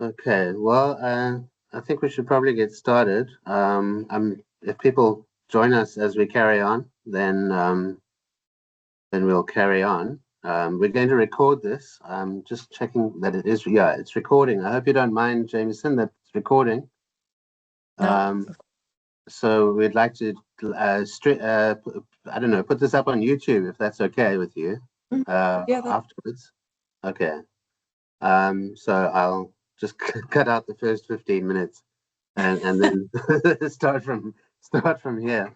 Okay, well, I think we should probably get started. If people join us as we carry on, then we'll carry on. We're going to record this. Just checking that it is. Yeah, it's recording. I hope you don't mind, Jamieson, that it's recording. No. So we'd like to, I don't know, put this up on YouTube if that's okay with you. Afterwards. Okay. So I'll just cut out the first 15 minutes and then start from here.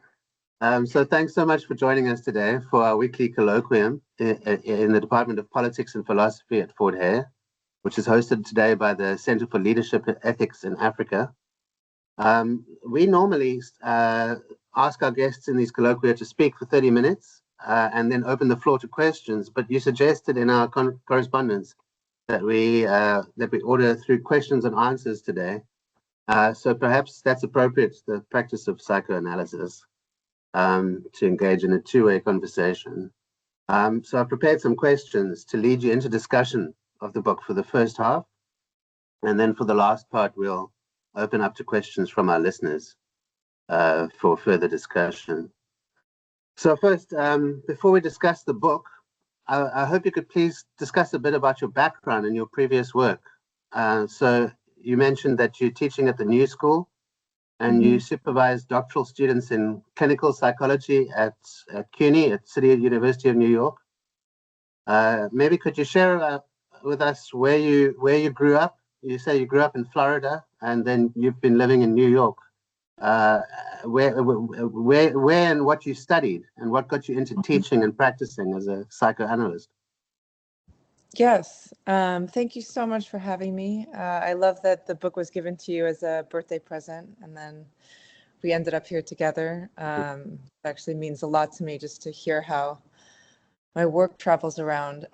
So thanks so much for joining us today for our weekly colloquium in the Department of Politics and Philosophy at Fort Hare, which is hosted today by the Center for Leadership and Ethics in Africa. We normally ask our guests in these colloquia to speak for 30 minutes and then open the floor to questions, but you suggested in our correspondence that we order through questions and answers today. So perhaps that's appropriate to the practice of psychoanalysis, to engage in a two-way conversation. So I've prepared some questions to lead you into discussion of the book for the first half. And then for the last part, we'll open up to questions from our listeners for further discussion. So first, before we discuss the book, I hope you could please discuss a bit about your background and your previous work. So you mentioned that you're teaching at the New School and you supervise doctoral students in clinical psychology at CUNY at City University of New York. Maybe could you share with us where you grew up? You say you grew up in Florida and then you've been living in New York. Where and what you studied and what got you into teaching and practicing as a psychoanalyst? Yes, thank you so much for having me. I love that the book was given to you as a birthday present, and then we ended up here together. It actually means a lot to me just to hear how my work travels around.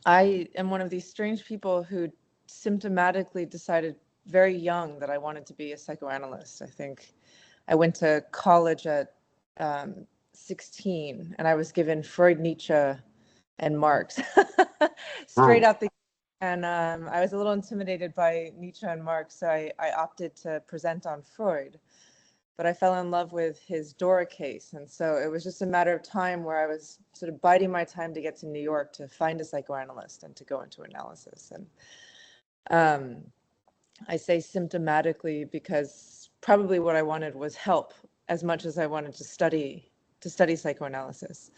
I am one of these strange people who symptomatically decided very young that I wanted to be a psychoanalyst. I think I went to college at 16, and I was given Freud, Nietzsche, and Marx straight out the. And I was a little intimidated by Nietzsche and Marx, so I opted to present on Freud. But I fell in love with his Dora case, and so it was just a matter of time where I was sort of biding my time to get to New York to find a psychoanalyst and to go into analysis. And I say symptomatically because probably what I wanted was help as much as I wanted to study psychoanalysis.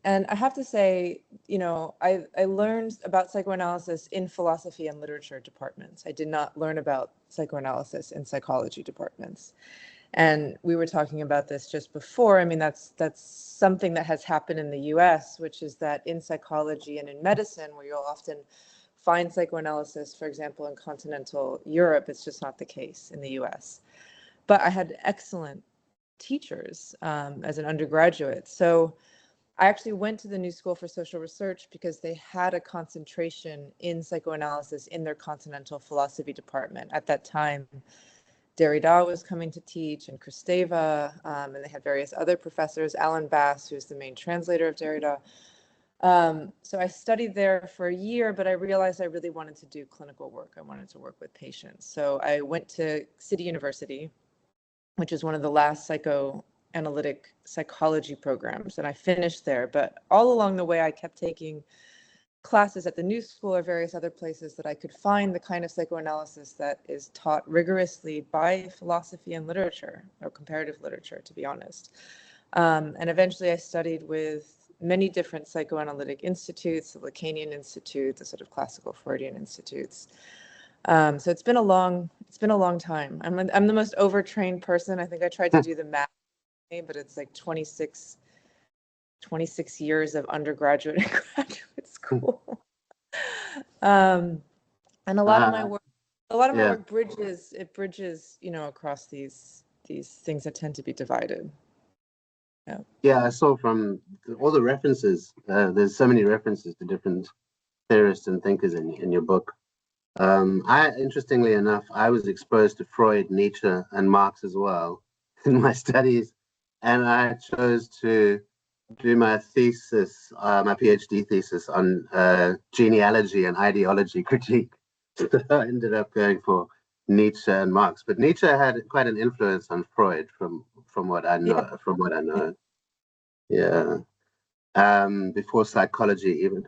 And I have to say, I learned about psychoanalysis in philosophy and literature departments. I did not learn about psychoanalysis in psychology departments. And we were talking about this just before. I mean, that's something that has happened in the US, which is that in psychology and in medicine, where you'll often find psychoanalysis, for example, in continental Europe, it's just not the case in the US. But I had excellent teachers as an undergraduate. So I actually went to the New School for Social Research because they had a concentration in psychoanalysis in their continental philosophy department. At that time, Derrida was coming to teach, and Kristeva, and they had various other professors, Alan Bass, who's the main translator of Derrida. So I studied there for a year, but I realized I really wanted to do clinical work. I wanted to work with patients. So I went to City University, which is one of the last psychoanalytic psychology programs, and I finished there. But all along the way, I kept taking classes at the New School or various other places that I could find the kind of psychoanalysis that is taught rigorously by philosophy and literature, or comparative literature, to be honest. And eventually I studied with many different psychoanalytic institutes, the Lacanian Institute, the sort of classical Freudian institutes. So it's been a long time. I'm the most overtrained person. I think I tried to do the math, but it's like 26 years of undergraduate and graduate school. And a lot of my work bridges across these things that tend to be divided. Yeah, I saw from all the references, there's so many references to different theorists and thinkers in your book. Interestingly enough, I was exposed to Freud, Nietzsche, and Marx as well in my studies, and I chose to do my thesis, my PhD thesis on genealogy and ideology critique. So I ended up going for Nietzsche and Marx. But Nietzsche had quite an influence on Freud, from what I know. Yeah. From what I know, yeah. Before psychology even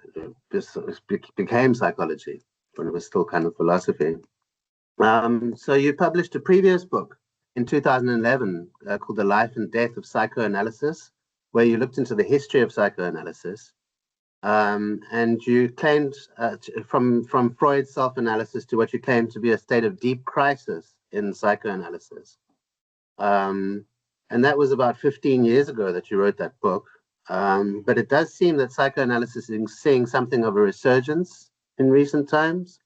became psychology, when it was still kind of philosophy. So you published a previous book in 2011 called The Life and Death of Psychoanalysis, where you looked into the history of psychoanalysis. And you claimed from Freud's self-analysis to what you claimed to be a state of deep crisis in psychoanalysis. And that was about 15 years ago that you wrote that book. But it does seem that psychoanalysis is seeing something of a resurgence in recent times.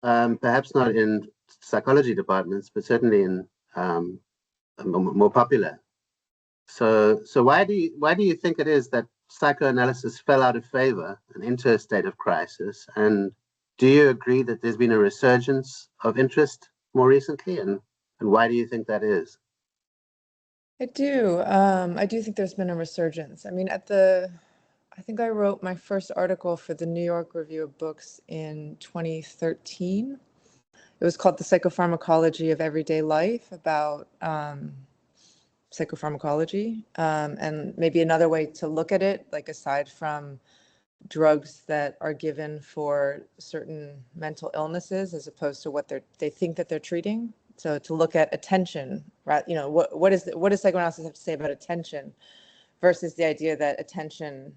Perhaps not in psychology departments, but certainly in more popular. So why do you think it is that psychoanalysis fell out of favor and into a state of crisis? And do you agree that there's been a resurgence of interest more recently? And why do you think that is? I do. I do think there's been a resurgence. I mean, I think I wrote my first article for the New York Review of Books in 2013. It was called The Psychopharmacology of Everyday Life, about psychopharmacology. And maybe another way to look at it, like aside from drugs that are given for certain mental illnesses, as opposed to what they think that they're treating. So to look at attention, right? You know, what does psychoanalysis have to say about attention, versus the idea that attention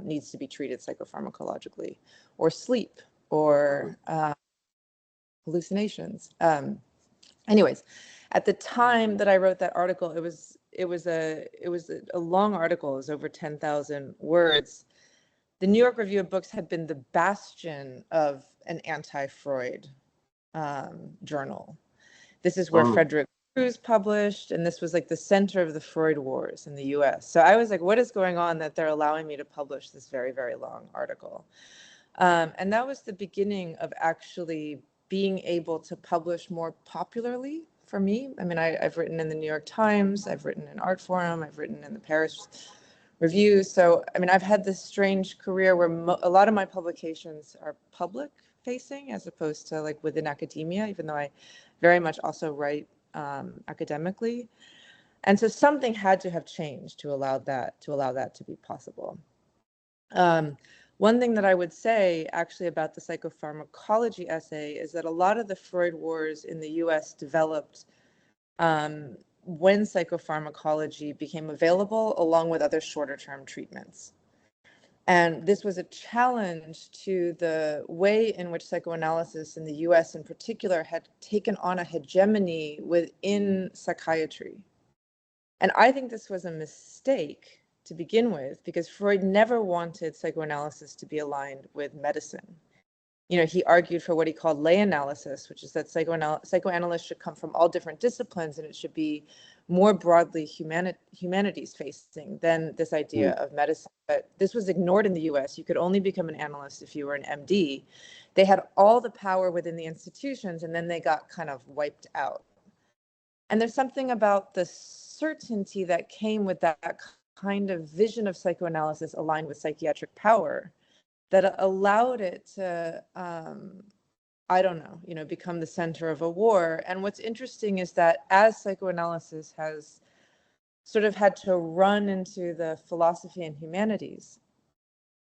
needs to be treated psychopharmacologically, or sleep, or hallucinations. Anyways, at the time that I wrote that article, it was a long article. It was over 10,000 words. The New York Review of Books had been the bastion of an anti-Freud journal. This is where Frederick Cruz published, and this was like the center of the Freud wars in the US. So I was like, what is going on that they're allowing me to publish this very, very long article? And that was the beginning of actually being able to publish more popularly for me. I mean, I've written in the New York Times, I've written in Art Forum, I've written in the Paris Review. So, I mean, I've had this strange career where a lot of my publications are public facing, as opposed to like within academia, even though I very much also write academically. And so something had to have changed to allow that to be possible. One thing that I would say actually about the psychopharmacology essay is that a lot of the Freud wars in the US developed when psychopharmacology became available, along with other shorter term treatments. And this was a challenge to the way in which psychoanalysis in the US in particular had taken on a hegemony within psychiatry. And I think this was a mistake to begin with, because Freud never wanted psychoanalysis to be aligned with medicine. You know, he argued for what he called lay analysis, which is that psychoanalysts should come from all different disciplines, and it should be more broadly humanities facing than this idea of medicine. But this was ignored in the US. You could only become an analyst if you were an MD. They had all the power within the institutions, and then they got kind of wiped out. And there's something about the certainty that came with that kind of vision of psychoanalysis aligned with psychiatric power that allowed it to, I don't know, you know, become the center of a war. And what's interesting is that as psychoanalysis has sort of had to run into the philosophy and humanities,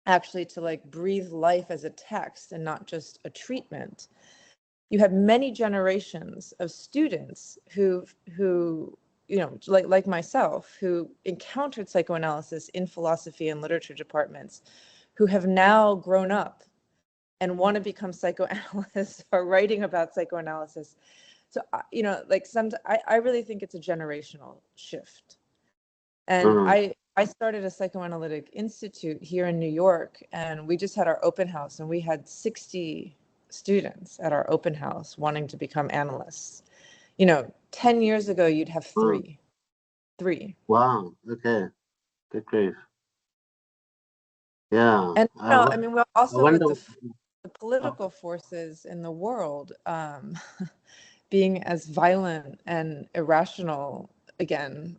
actually to like breathe life as a text and not just a treatment, you have many generations of students who you know, like myself, who encountered psychoanalysis in philosophy and literature departments, who have now grown up and want to become psychoanalysts or writing about psychoanalysis. So, you know, like I really think it's a generational shift. And I started a psychoanalytic institute here in New York, and we just had our open house, and we had 60 students at our open house wanting to become analysts. You know, 10 years ago, you'd have three. Wow. Okay. Good grief. Yeah. And you know, I mean, we're also with the political forces in the world being as violent and irrational again.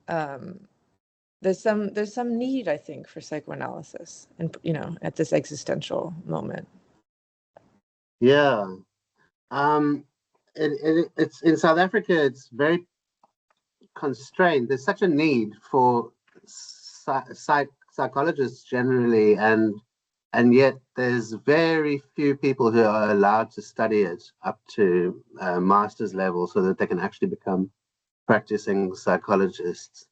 there's some need, I think, for psychoanalysis, and at this existential moment. Yeah. It's in South Africa, it's very constrained. There's such a need for psychologists generally, and yet there's very few people who are allowed to study it up to master's level so that they can actually become practicing psychologists.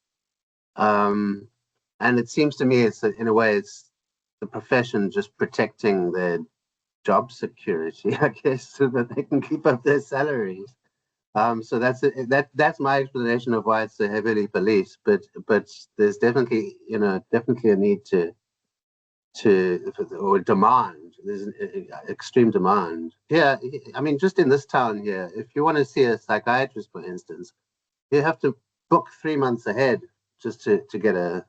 And it seems to me in a way it's the profession just protecting their job security, I guess, so that they can keep up their salaries. So that's my explanation of why it's so heavily policed. But there's definitely a need or demand. There's an extreme demand. Yeah, I mean, just in this town here, if you want to see a psychiatrist, for instance, you have to book 3 months ahead just to get a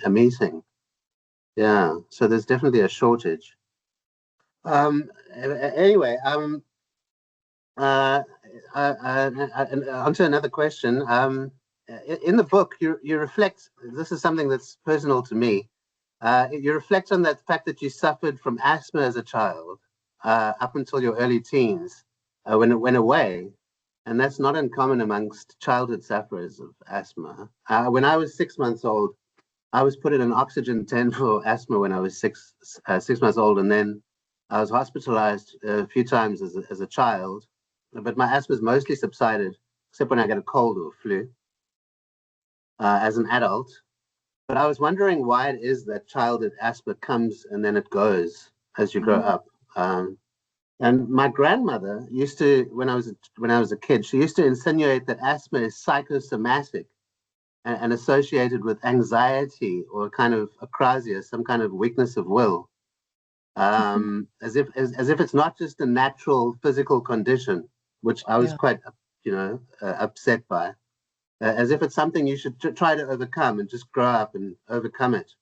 meeting. Yeah, so there's definitely a shortage. Anyway, onto another question. In the book, you reflect. This is something that's personal to me. You reflect on that fact that you suffered from asthma as a child up until your early teens, when it went away, and that's not uncommon amongst childhood sufferers of asthma. When I was 6 months old, I was put in an oxygen tent for asthma when I was 6 months old, and then I was hospitalized a few times as a child. But my asthma's mostly subsided, except when I get a cold or flu, as an adult. But I was wondering why it is that childhood asthma comes and then it goes as you grow up. And my grandmother used to, when I was a kid, she used to insinuate that asthma is psychosomatic and associated with anxiety or kind of akrasia, some kind of weakness of will, as if it's not just a natural physical condition, which I was quite, upset by, as if it's something you should try to overcome and just grow up and overcome it.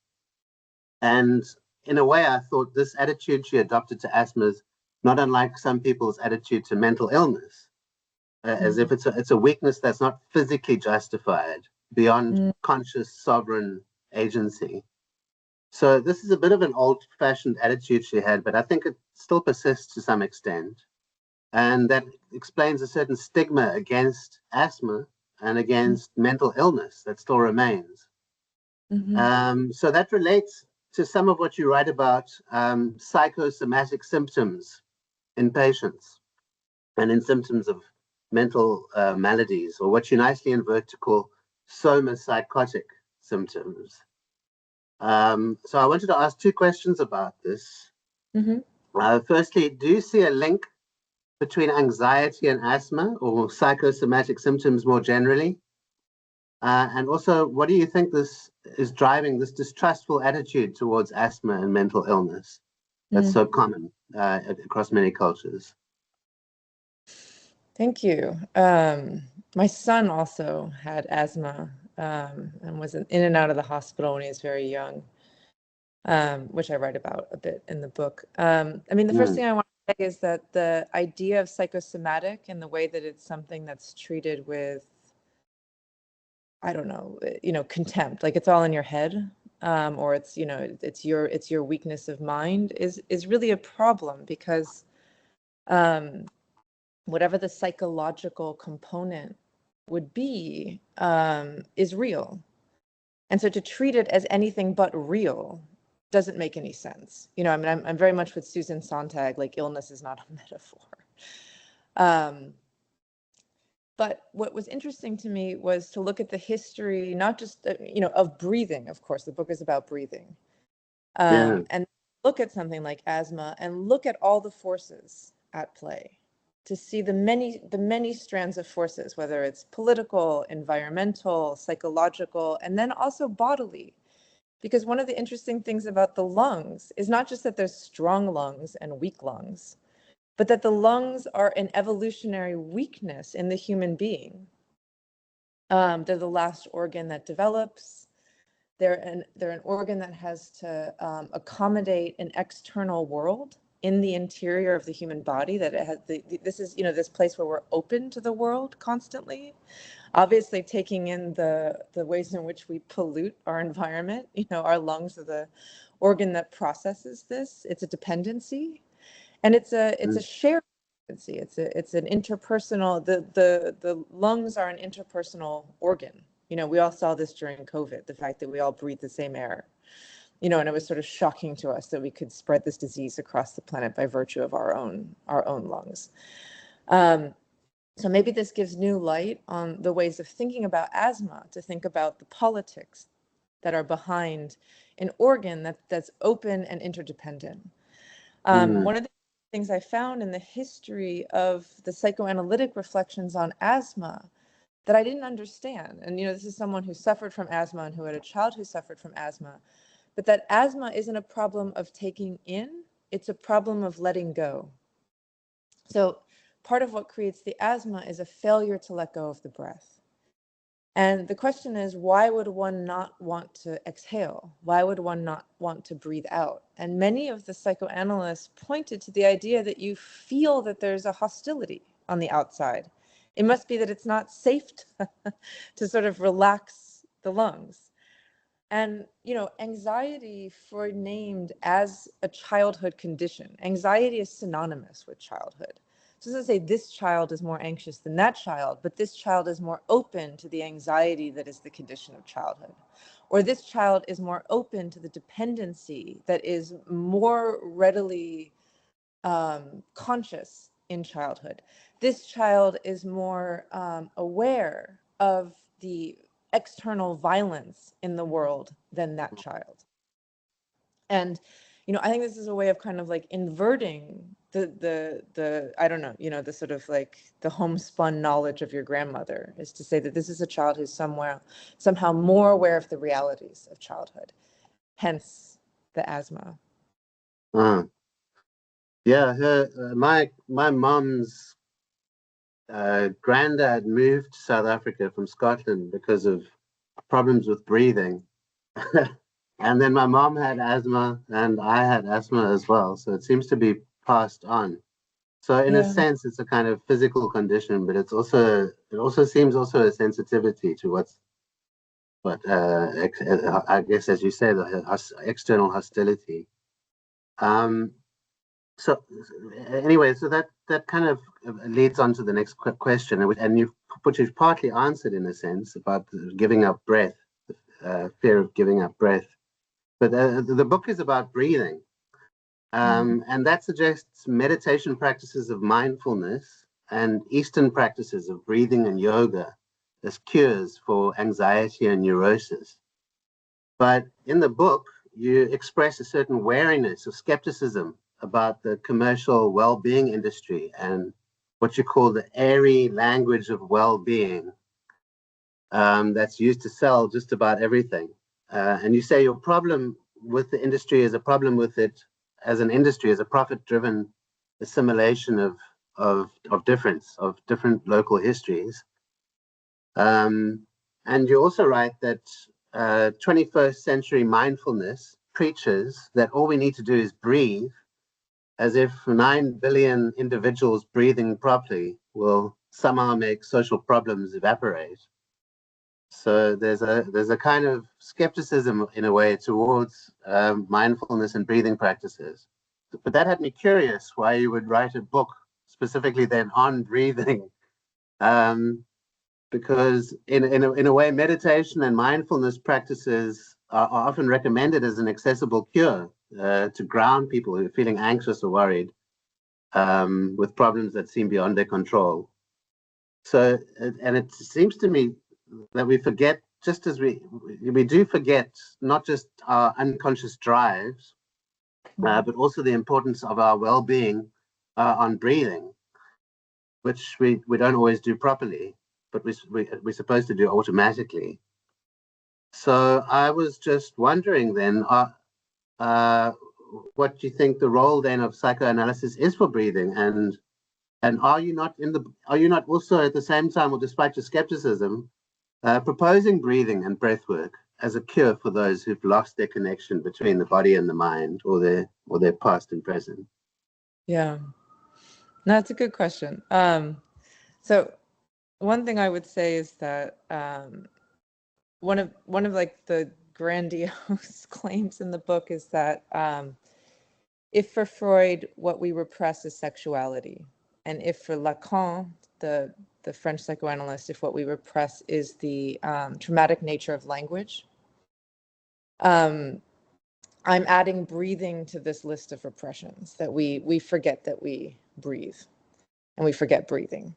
And in a way, I thought this attitude she adopted to asthma is not unlike some people's attitude to mental illness, as if it's a weakness that's not physically justified beyond conscious sovereign agency. So this is a bit of an old-fashioned attitude she had, but I think it still persists to some extent. And that explains a certain stigma against asthma and against mental illness that still remains. So that relates to some of what you write about psychosomatic symptoms in patients and in symptoms of mental maladies, or what you nicely invert to call somopsychotic symptoms. So I wanted to ask two questions about this. Firstly, do you see a link between anxiety and asthma, or psychosomatic symptoms more generally? And also, what do you think this is driving, this distrustful attitude towards asthma and mental illness that's so common across many cultures? Thank you. My son also had asthma and was in and out of the hospital when he was very young, which I write about a bit in the book. I mean, the first thing I want to say is that the idea of psychosomatic and the way that it's something that's treated with, I don't know, contempt, like it's all in your head, or it's, it's your weakness of mind is really a problem, because whatever the psychological component would be, is real. And so to treat it as anything but real doesn't make any sense. I mean, I'm very much with Susan Sontag, like illness is not a metaphor. But what was interesting to me was to look at the history, not just, of breathing. Of course, the book is about breathing. And look at something like asthma and look at all the forces at play, to see the many strands of forces, whether it's political, environmental, psychological, and then also bodily. Because one of the interesting things about the lungs is not just that there's strong lungs and weak lungs, but that the lungs are an evolutionary weakness in the human being. They're the last organ that develops. They're an organ that has to accommodate an external world in the interior of the human body, that it has this is, this place where we're open to the world constantly. obviously taking in the ways in which we pollute our environment. Our lungs are the organ that processes this. It's a dependency, and it's a shared dependency. It's an interpersonal. The lungs are an interpersonal organ. We all saw this during COVID, the fact that we all breathe the same air. And it was sort of shocking to us that we could spread this disease across the planet by virtue of our own lungs. So maybe this gives new light on the ways of thinking about asthma, to think about the politics that are behind an organ that's open and interdependent. One of the things I found in the history of the psychoanalytic reflections on asthma that I didn't understand, and this is someone who suffered from asthma and who had a child who suffered from asthma, but that asthma isn't a problem of taking in, it's a problem of letting go. So part of what creates the asthma is a failure to let go of the breath. And the question is, why would one not want to exhale? Why would one not want to breathe out? And many of the psychoanalysts pointed to the idea that you feel that there's a hostility on the outside. It must be that it's not safe to sort of relax the lungs. And, anxiety, Freud named as a childhood condition. Anxiety is synonymous with childhood. So it doesn't say this child is more anxious than that child, but this child is more open to the anxiety that is the condition of childhood. Or this child is more open to the dependency that is more readily conscious in childhood. This child is more aware of the external violence in the world than that child. And I think this is a way of kind of like inverting the I don't know, the sort of like the homespun knowledge of your grandmother, is to say that this is a child who's somehow more aware of the realities of childhood, hence the asthma. Yeah, my mom's granddad moved to South Africa from Scotland because of problems with breathing. And then my mom had asthma and I had asthma as well. So it seems to be passed on. So in a sense, it's a kind of physical condition, but it also seems a sensitivity to what I guess, as you say, the external hostility. So anyway, so that kind of leads on to the next question, and which you've partly answered in a sense about giving up breath, fear of giving up breath. But the book is about breathing, and that suggests meditation practices of mindfulness and Eastern practices of breathing and yoga as cures for anxiety and neurosis. But in the book, you express a certain wariness or skepticism about the commercial well-being industry and what you call the airy language of well-being that's used to sell just about everything. And you say your problem with the industry is a problem with it as an industry, as a profit-driven assimilation of different local histories. And you also write that 21st century mindfulness preaches that all we need to do is breathe, as if 9 billion individuals breathing properly will somehow make social problems evaporate. So there's a kind of skepticism in a way towards mindfulness and breathing practices. But that had me curious why you would write a book specifically then on breathing, because in a way, meditation and mindfulness practices are often recommended as an accessible cure to ground people who are feeling anxious or worried with problems that seem beyond their control. So, and it seems to me that we forget, just as we do forget, not just our unconscious drives, but also the importance of our well-being on breathing, which we don't always do properly, but we're supposed to do automatically. So I was just wondering then, what do you think the role then of psychoanalysis is for breathing, and are you not also at the same time, or despite your skepticism, proposing breathing and breath work as a cure for those who've lost their connection between the body and the mind, or their past and present? Yeah, no, that's a good question. So one thing I would say is that one of like the grandiose claims in the book is that if for Freud what we repress is sexuality, and if for Lacan, the French psychoanalyst, if what we repress is the traumatic nature of language, I'm adding breathing to this list of repressions, that we forget that we breathe, and we forget breathing.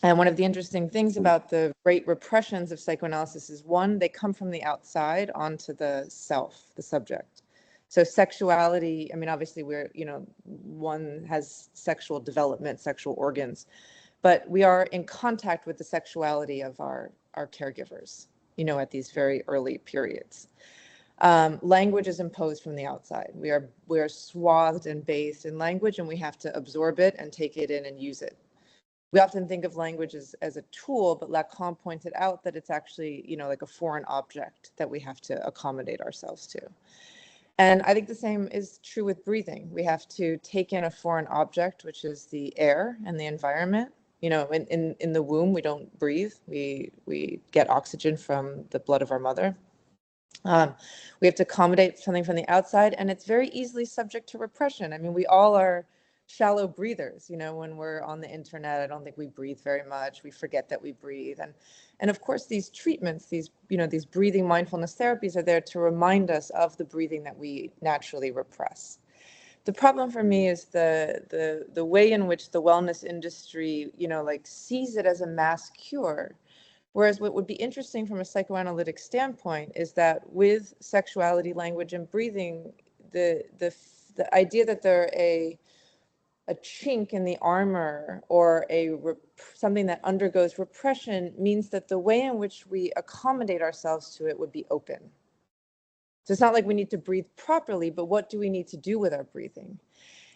And one of the interesting things about the great repressions of psychoanalysis is, one, they come from the outside onto the self, the subject. So sexuality, I mean, obviously we're, one has sexual development, sexual organs, but we are in contact with the sexuality of our caregivers, at these very early periods. Language is imposed from the outside. We are swathed and bathed in language, and we have to absorb it and take it in and use it. We often think of language as a tool, but Lacan pointed out that it's actually, like a foreign object that we have to accommodate ourselves to. And I think the same is true with breathing. We have to take in a foreign object, which is the air and the environment. In the womb, we don't breathe. We get oxygen from the blood of our mother. We have to accommodate something from the outside, and it's very easily subject to repression. I mean, we all are shallow breathers. When we're on the internet, I don't think we breathe very much. We forget that we breathe. And of course, these treatments, these breathing mindfulness therapies are there to remind us of the breathing that we naturally repress. The problem for me is the way in which the wellness industry, sees it as a mass cure. Whereas what would be interesting from a psychoanalytic standpoint is that with sexuality, language, and breathing, the idea that they're a chink in the armor or something that undergoes repression means that the way in which we accommodate ourselves to it would be open. So it's not like we need to breathe properly, but what do we need to do with our breathing?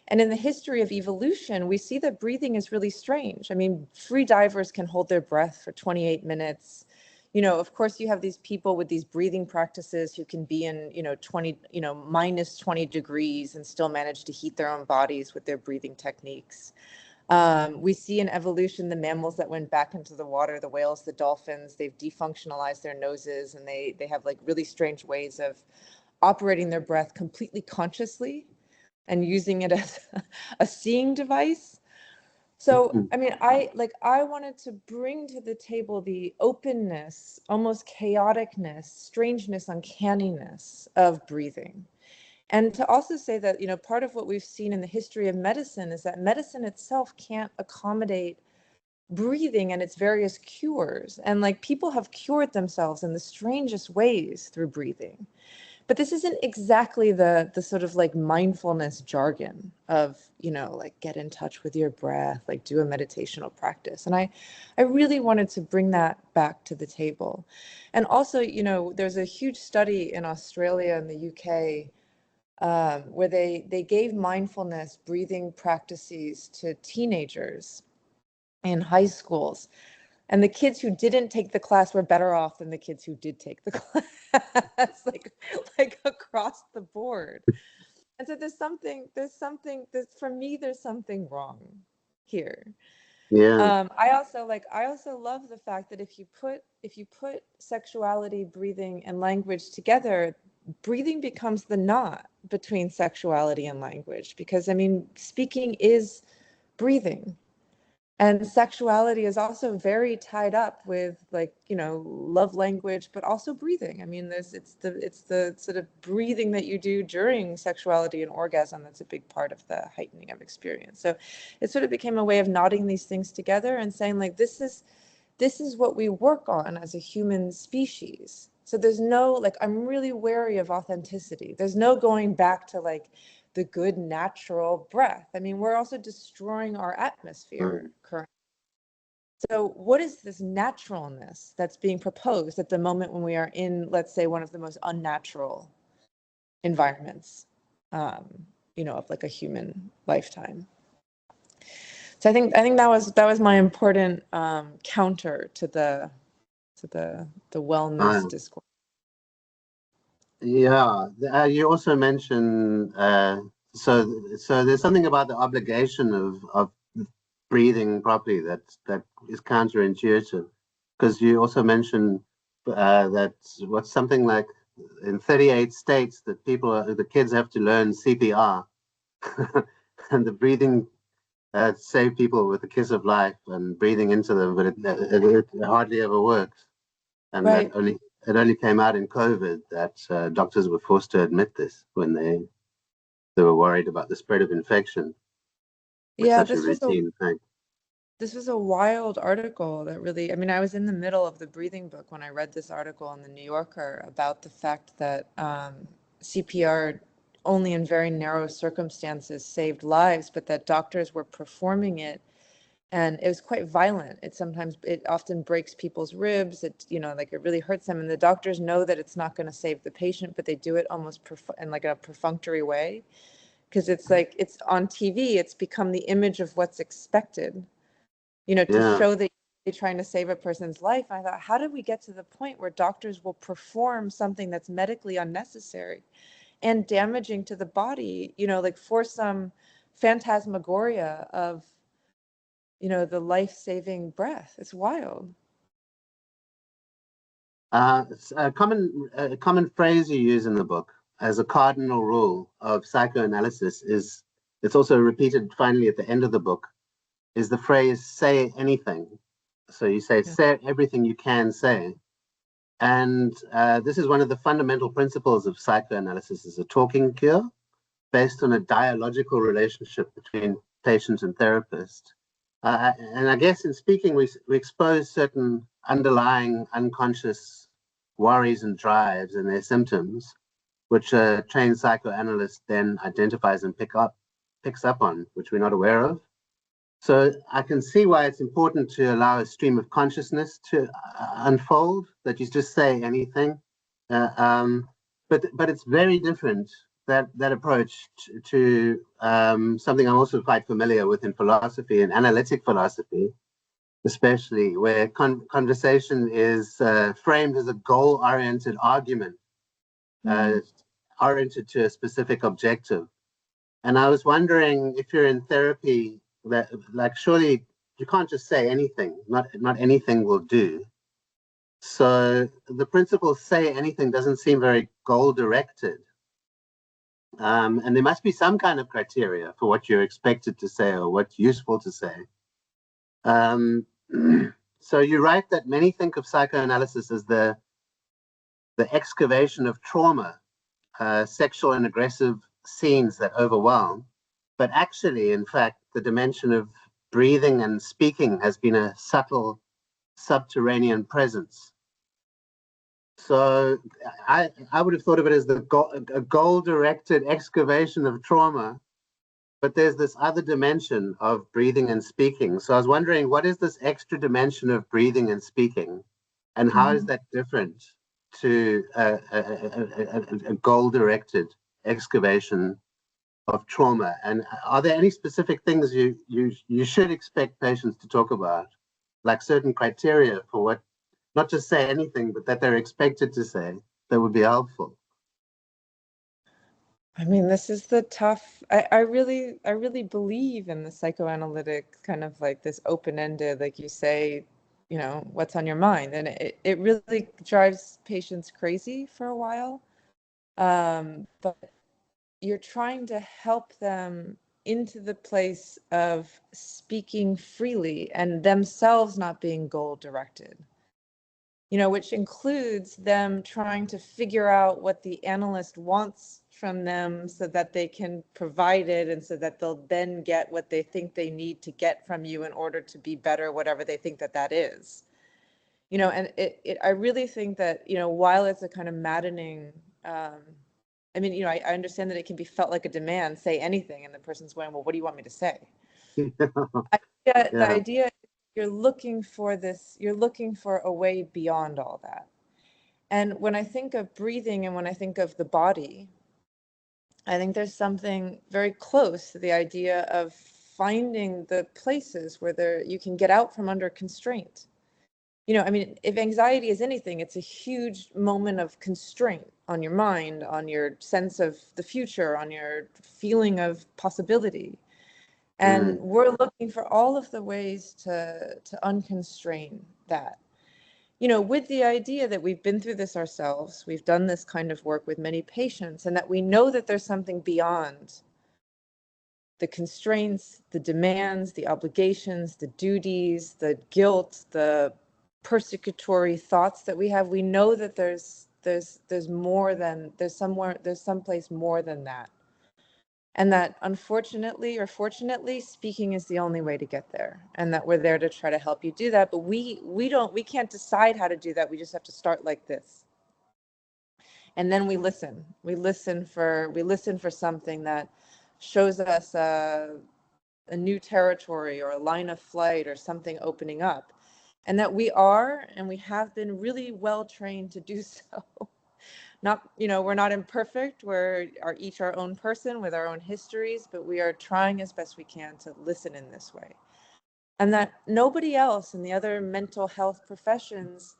And in the history of evolution, we see that breathing is really strange. I mean, free divers can hold their breath for 28 minutes. Of course, you have these people with these breathing practices who can be in, minus 20 degrees and still manage to heat their own bodies with their breathing techniques. We see in evolution the mammals that went back into the water, the whales, the dolphins, they've defunctionalized their noses, and they have like really strange ways of operating their breath completely consciously and using it as a seeing device. So, I mean, I wanted to bring to the table the openness, almost chaoticness, strangeness, uncanniness of breathing. And to also say that, part of what we've seen in the history of medicine is that medicine itself can't accommodate breathing and its various cures. And like people have cured themselves in the strangest ways through breathing. But this isn't exactly the sort of like mindfulness jargon of, like get in touch with your breath, like do a meditational practice. And I really wanted to bring that back to the table. And also, there's a huge study in Australia and the UK where they gave mindfulness breathing practices to teenagers in high schools. And the kids who didn't take the class were better off than the kids who did take the class, like across the board. And so there's something for me, there's something wrong here. Yeah. I also love the fact that if you put sexuality, breathing, and language together, breathing becomes the knot between sexuality and language, because I mean, speaking is breathing. And sexuality is also very tied up with love language, but also breathing. I mean, it's the sort of breathing that you do during sexuality and orgasm that's a big part of the heightening of experience. So it sort of became a way of knotting these things together and saying like, this is what we work on as a human species. So there's no, I'm really wary of authenticity. There's no going back to the good natural breath. I mean, we're also destroying our atmosphere currently. So what is this naturalness that's being proposed at the moment when we are in, let's say, one of the most unnatural environments, of a human lifetime? So I think that was my important counter to the wellness discourse. Yeah, you also mentioned so there's something about the obligation of breathing properly that is counterintuitive. Because you also mentioned that what's something like in 38 states that the kids have to learn CPR, and the breathing save people with a kiss of life and breathing into them, but it hardly ever works. And Right. it only came out in COVID that doctors were forced to admit this when they were worried about the spread of infection with Yeah, such a routine thing. this was a wild article that really, I mean, I was in the middle of the breathing book when I read this article in the New Yorker about the fact that CPR only in very narrow circumstances saved lives, but that doctors were performing it and it was quite violent. It often breaks people's ribs. It, like it really hurts them. And the doctors know that it's not going to save the patient, but they do it almost in like a perfunctory way. Because it's like, it's on TV, it's become the image of what's expected, to show that you're trying to save a person's life. And I thought, how did we get to the point where doctors will perform something that's medically unnecessary and damaging to the body, like for some phantasmagoria of, the life-saving breath? It's wild. It's a common phrase you use in the book as a cardinal rule of psychoanalysis is, it's also repeated finally at the end of the book, is the phrase "say anything." So you say everything you can say, and this is one of the fundamental principles of psychoanalysis: is a talking cure based on a dialogical relationship between patient and therapist. And I guess in speaking, we expose certain underlying unconscious worries and drives and their symptoms, which a trained psychoanalyst then identifies and picks up on, which we're not aware of. So I can see why it's important to allow a stream of consciousness to unfold, that you just say anything. But it's very different, that approach to something I'm also quite familiar with in philosophy and analytic philosophy, especially where conversation is framed as a goal-oriented argument, oriented to a specific objective. And I was wondering, if you're in therapy, that like surely you can't just say anything. Not anything will do. So the principle "say anything" doesn't seem very goal-directed. And there must be some kind of criteria for what you're expected to say or what's useful to say. So you write that many think of psychoanalysis as the excavation of trauma, sexual and aggressive scenes that overwhelm. But actually, in fact, the dimension of breathing and speaking has been a subtle subterranean presence. So I would have thought of it as a goal-directed excavation of trauma, but there's this other dimension of breathing and speaking. So I was wondering, what is this extra dimension of breathing and speaking, and how is that different to a goal-directed excavation of trauma? And are there any specific things you should expect patients to talk about, like certain criteria for what, not just say anything, but that they're expected to say, that would be helpful? I mean, this is the tough, I really believe in the psychoanalytic kind of like this open-ended, like you say, what's on your mind. And it really drives patients crazy for a while. But you're trying to help them into the place of speaking freely and themselves not being goal-directed. Which includes them trying to figure out what the analyst wants from them so that they can provide it, and so that they'll then get what they think they need to get from you in order to be better, whatever they think that is. And I really think that, while it's a kind of maddening, I mean, I understand that it can be felt like a demand, say anything, and the person's going, well, what do you want me to say? The idea, you're looking for a way beyond all that. And when I think of breathing and when I think of the body, I think there's something very close to the idea of finding the places where you can get out from under constraint. I mean, if anxiety is anything, it's a huge moment of constraint on your mind, on your sense of the future, on your feeling of possibility. And we're looking for all of the ways to unconstrain that. You know, with the idea that we've been through this ourselves, we've done this kind of work with many patients, and that we know that there's something beyond the constraints, the demands, the obligations, the duties, the guilt, the persecutory thoughts that we have. We know that there's more than, there's someplace more than that. And that unfortunately or fortunately, speaking is the only way to get there, and that we're there to try to help you do that. But we can't decide how to do that. We just have to start like this. And then we listen. We listen for something that shows us a new territory or a line of flight or something opening up. And that we are, and we have been really well trained to do so. Not, you know, we're not imperfect. We're each our own person with our own histories, but we are trying as best we can to listen in this way. And that nobody else in the other mental health professions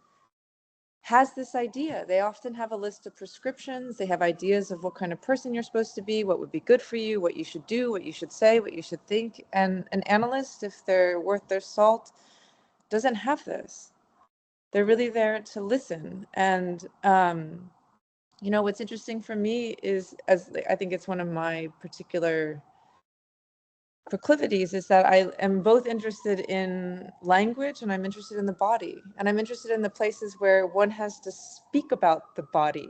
has this idea. They often have a list of prescriptions. They have ideas of what kind of person you're supposed to be, what would be good for you, what you should do, what you should say, what you should think. And an analyst, if they're worth their salt, doesn't have this. They're really there to listen. And, you know, what's interesting for me is, as I think it's one of my particular proclivities, is that I am both interested in language and I'm interested in the body. And I'm interested in the places where one has to speak about the body.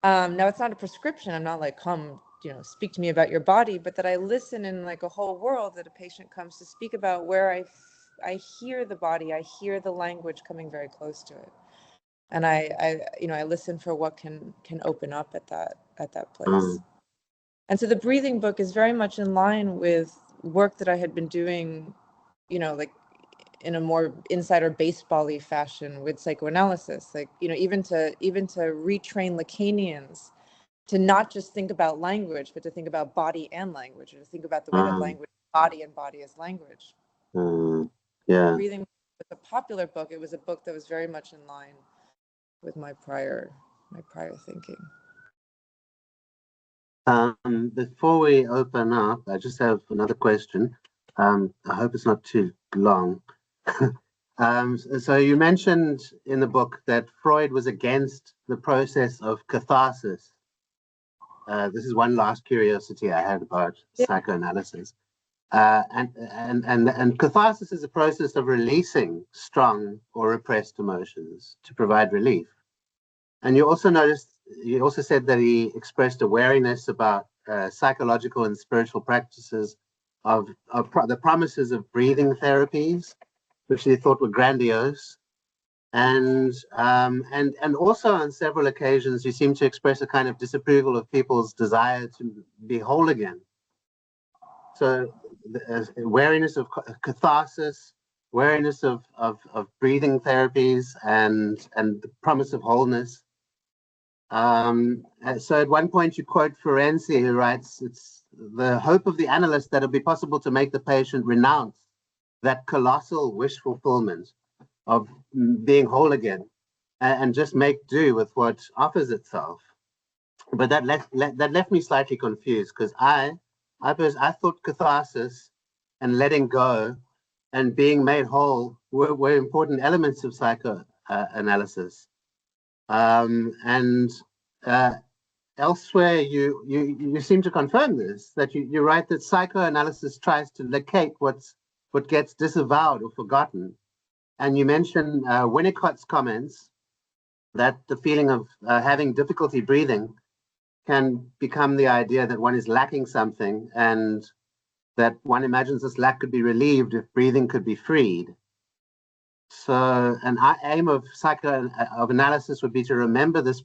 Now, it's not a prescription. I'm not like, come, you know, speak to me about your body, but that I listen in like a whole world that a patient comes to speak about, where I hear the body, I hear the language coming very close to it. And I you know, I listen for what can open up at that place. And so the breathing book is very much in line with work that I had been doing, you know, like in a more insider baseball-y fashion with psychoanalysis, like, you know, even to retrain Lacanians to not just think about language, but to think about body and language, or to think about the way that language is body and body is language. Yeah. Breathing was a popular book. It was a book that was very much in line with my prior thinking. Before we open up, I just have another question. I hope it's not too long. So you mentioned in the book that Freud was against the process of catharsis. This is one last curiosity I had about psychoanalysis. And catharsis is a process of releasing strong or repressed emotions to provide relief. And you also said that he expressed a wariness about psychological and spiritual practices of the promises of breathing therapies, which he thought were grandiose. And also on several occasions, you seem to express a kind of disapproval of people's desire to be whole again. So wariness of catharsis, wariness of breathing therapies, and the promise of wholeness. So at one point you quote Ferenczi, who writes, "It's the hope of the analyst that it'll be possible to make the patient renounce that colossal wish fulfillment of being whole again, and just make do with what offers itself." But that left me slightly confused, because I thought catharsis and letting go and being made whole were important elements of psychoanalysis. And elsewhere, you seem to confirm this, that you write that psychoanalysis tries to locate what gets disavowed or forgotten. And you mention Winnicott's comments that the feeling of having difficulty breathing can become the idea that one is lacking something, and that one imagines this lack could be relieved if breathing could be freed. So an aim of psychoanalysis would be to remember this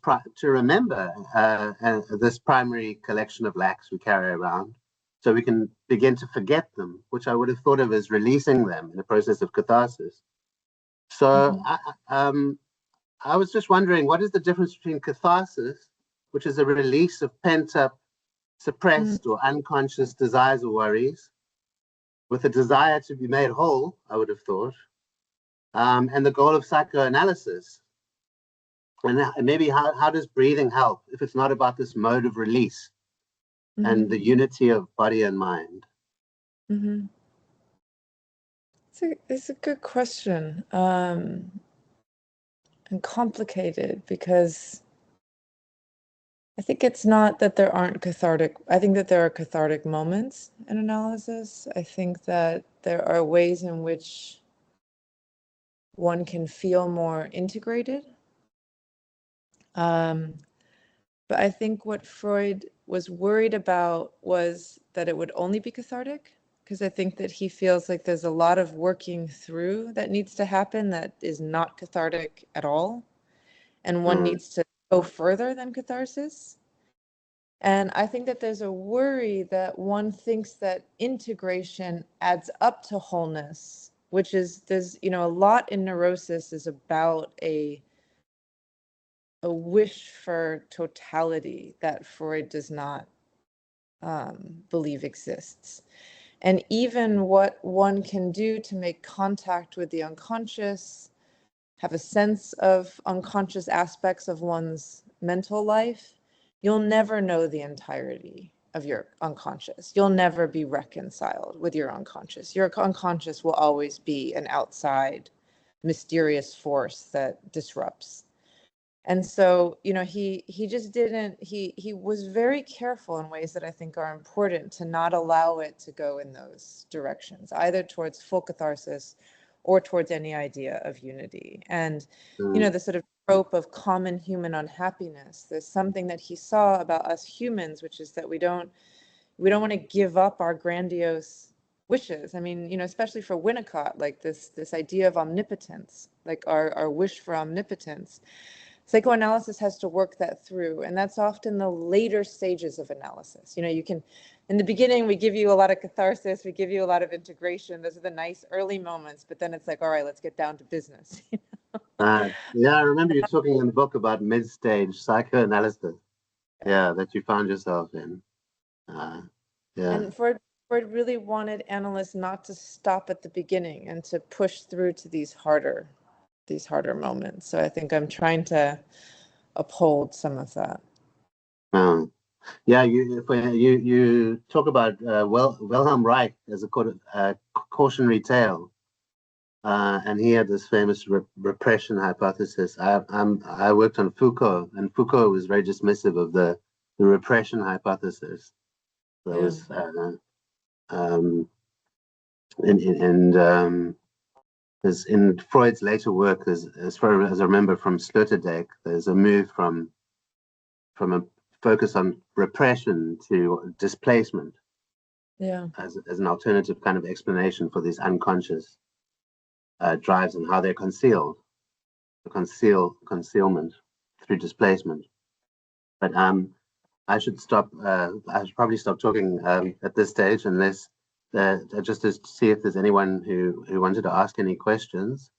this primary collection of lacks we carry around, so we can begin to forget them, which I would have thought of as releasing them in the process of catharsis. So I was just wondering, what is the difference between catharsis, which is a release of pent-up, suppressed or unconscious desires or worries, with a desire to be made whole, I would have thought, and the goal of psychoanalysis? And maybe how does breathing help if it's not about this mode of release and the unity of body and mind? Mm-hmm. It's a good question, and complicated, because I think it's not that there aren't cathartic. I think that there are cathartic moments in analysis. I think that there are ways in which one can feel more integrated. But I think what Freud was worried about was that it would only be cathartic, because I think that he feels like there's a lot of working through that needs to happen that is not cathartic at all. And one needs to go further than catharsis. And I think that there's a worry that one thinks that integration adds up to wholeness, which is, there's, a lot in neurosis is about a wish for totality that Freud does not believe exists. And even what one can do to make contact with the unconscious, have a sense of unconscious aspects of one's mental life, you'll never know the entirety of your unconscious. You'll never be reconciled with your unconscious. Your unconscious will always be an outside, mysterious force that disrupts. And so, he just didn't, he was very careful in ways that I think are important to not allow it to go in those directions, either towards full catharsis or towards any idea of unity. And, the sort of trope of common human unhappiness, there's something that he saw about us humans, which is that we don't want to give up our grandiose wishes. I mean, especially for Winnicott, like this idea of omnipotence, like our wish for omnipotence. Psychoanalysis has to work that through, and that's often the later stages of analysis. You can, in the beginning, we give you a lot of catharsis, we give you a lot of integration. Those are the nice early moments, but then it's like, all right, let's get down to business. Yeah, I remember you talking in the book about mid-stage psychoanalysis. Yeah, that you found yourself in. Yeah. And Freud really wanted analysts not to stop at the beginning and to push through to these harder moments. So I think I'm trying to uphold some of that. Yeah, you talk about Wilhelm Reich as a cautionary tale, and he had this famous repression hypothesis. I worked on Foucault, and Foucault was very dismissive of the repression hypothesis. There was as in Freud's later work, as far as I remember from Sloterdijk, there's a move from a focus on repression to displacement, as an alternative kind of explanation for these unconscious drives and how they're concealment through displacement. But I should probably stop talking at this stage, unless just to see if there's anyone who wanted to ask any questions.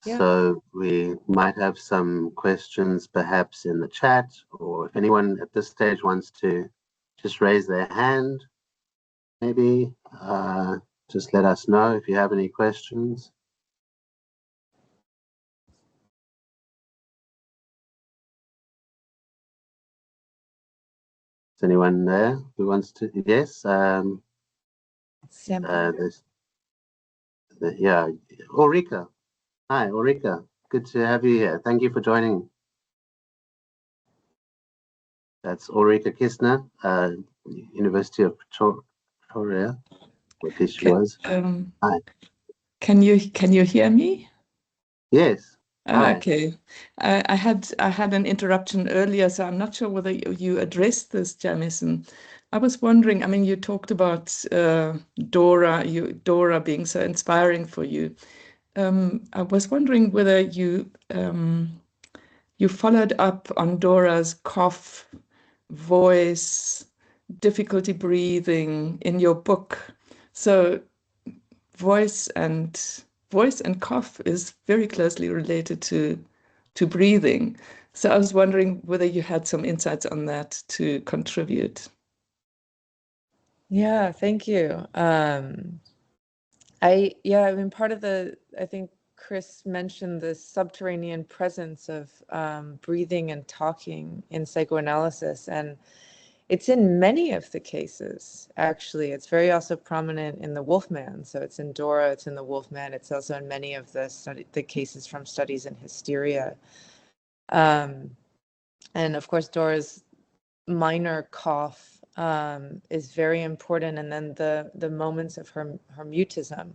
Yeah. So we might have some questions perhaps in the chat, or if anyone at this stage wants to just raise their hand, maybe just let us know if you have any questions. Is anyone there who wants to? Yes. Yeah, Ulrika. Hi, Ulrika. Good to have you here. Thank you for joining. That's Ulrika Kistner, University of Pretoria. What she was. Hi. Can you hear me? Yes. Okay. I had an interruption earlier, so I'm not sure whether you addressed this, Jamieson. I was wondering, I mean, you talked about Dora being so inspiring for you. I was wondering whether you followed up on Dora's cough, voice, difficulty breathing in your book. So voice and cough is very closely related to breathing. So I was wondering whether you had some insights on that to contribute. Yeah, thank you. I mean, part of I think Chris mentioned the subterranean presence of breathing and talking in psychoanalysis. And It's in many of the cases, actually. It's very also prominent in the Wolfman. So it's in Dora, it's in the Wolfman. It's also in many of the cases from studies in hysteria. And of course, Dora's minor cough is very important. And then the moments of her mutism.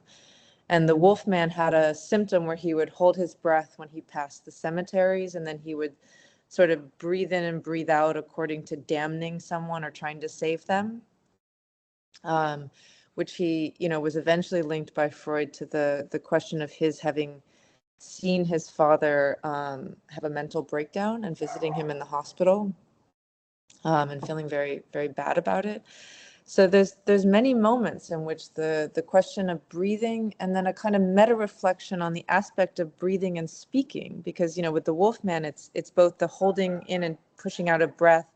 And the Wolfman had a symptom where he would hold his breath when he passed the cemeteries, and then he would sort of breathe in and breathe out according to damning someone or trying to save them, which he, was eventually linked by Freud to the question of his having seen his father have a mental breakdown and visiting him in the hospital and feeling very, very bad about it. So there's many moments in which the question of breathing and then a kind of meta reflection on the aspect of breathing and speaking, because with the Wolfman it's both the holding in and pushing out of breath,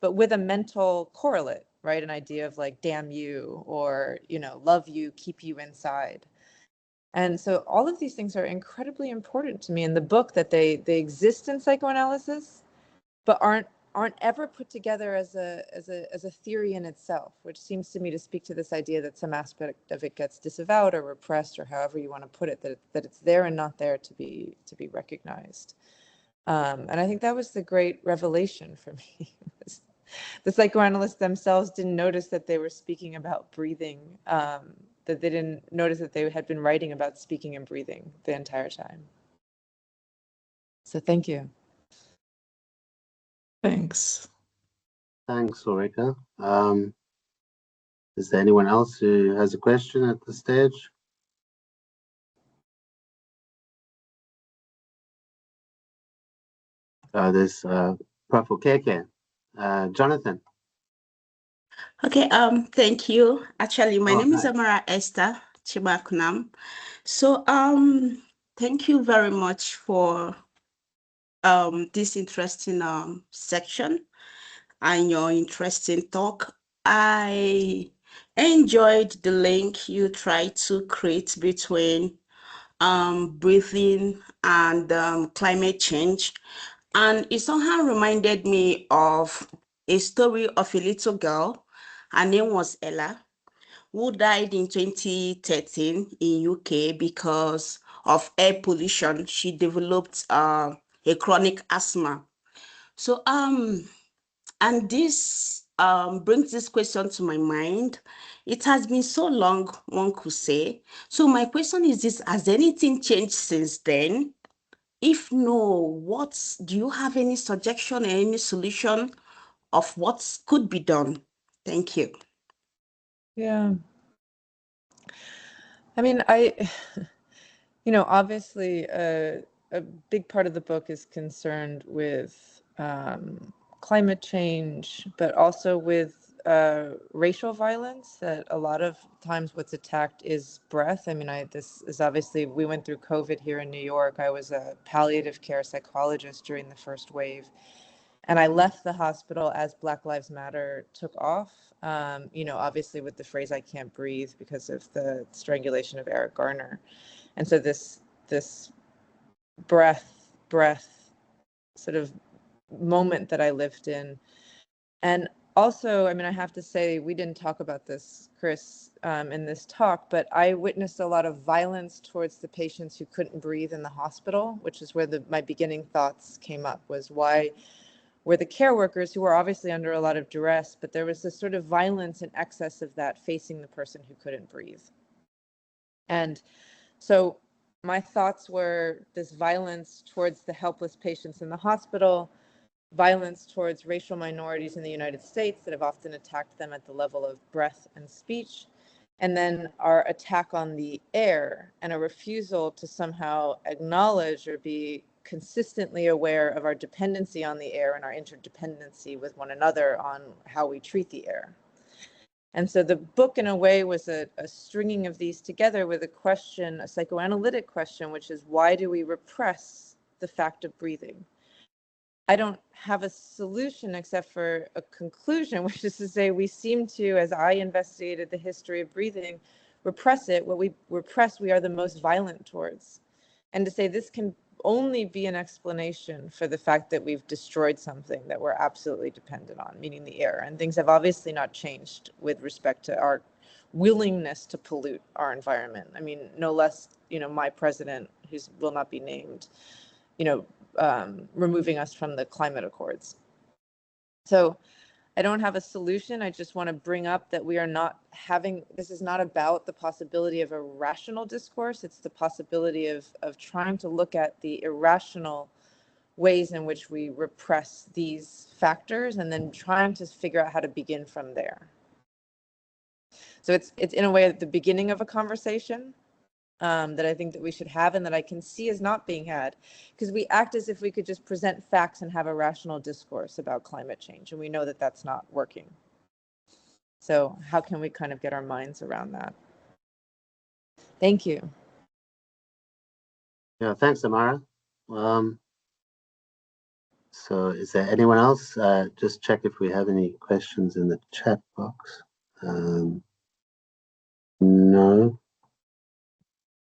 but with a mental correlate, right? An idea of like damn you, or love you, keep you inside. And so all of these things are incredibly important to me in the book, that they exist in psychoanalysis, but aren't ever put together as a theory in itself, which seems to me to speak to this idea that some aspect of it gets disavowed or repressed, or however you want to put it, that it's there and not there to be recognized. And I think that was the great revelation for me. The psychoanalysts themselves didn't notice that they were speaking about breathing, that they didn't notice that they had been writing about speaking and breathing the entire time. So thank you. Thanks. Thanks, Ulrika. Is there anyone else who has a question at this stage? There's Prof. Okeke. Jonathan. Okay, thank you. Actually, my name is Hi. Amara Esther Chimakunam. So, thank you very much for this interesting section and your interesting talk. I enjoyed the link you tried to create between breathing and climate change. And it somehow reminded me of a story of a little girl. Her name was Ella, who died in 2013 in UK because of air pollution. She developed a chronic asthma. So and this brings this question to my mind. It has been so long, one could say. So my question is this: has anything changed since then? If no, do you have any suggestion or any solution of what could be done? Thank you. Yeah. I mean, obviously a big part of the book is concerned with climate change, but also with racial violence, that a lot of times what's attacked is breath. I mean, this is obviously, we went through COVID here in New York. I was a palliative care psychologist during the first wave. And I left the hospital as Black Lives Matter took off, obviously with the phrase, I can't breathe, because of the strangulation of Eric Garner. And so this breath sort of moment that I lived in. And also, I mean, I have to say, we didn't talk about this, Chris, in this talk, but I witnessed a lot of violence towards the patients who couldn't breathe in the hospital, which is where my beginning thoughts came up, was why were the care workers, who were obviously under a lot of duress, but there was this sort of violence in excess of that facing the person who couldn't breathe. And so my thoughts were this violence towards the helpless patients in the hospital, violence towards racial minorities in the United States that have often attacked them at the level of breath and speech, and then our attack on the air and a refusal to somehow acknowledge or be consistently aware of our dependency on the air and our interdependency with one another on how we treat the air. And so the book, in a way, was a stringing of these together with a question, a psychoanalytic question, which is, why do we repress the fact of breathing? I don't have a solution except for a conclusion, which is to say, we seem to, as I investigated the history of breathing, repress it. What we repress, we are the most violent towards. And to say this can only be an explanation for the fact that we've destroyed something that we're absolutely dependent on, meaning the air. And things have obviously not changed with respect to our willingness to pollute our environment. I mean, no less, my president, who will not be named, removing us from the climate accords. So I don't have a solution. I just want to bring up that we are not having, this is not about the possibility of a rational discourse. It's the possibility of trying to look at the irrational ways in which we repress these factors and then trying to figure out how to begin from there. So it's in a way at the beginning of a conversation that I think that we should have and that I can see is not being had, because we act as if we could just present facts and have a rational discourse about climate change, and we know that that's not working. So how can we kind of get our minds around that? Thank you. Yeah, thanks, Amara. So is there anyone else? Just check if we have any questions in the chat box. No.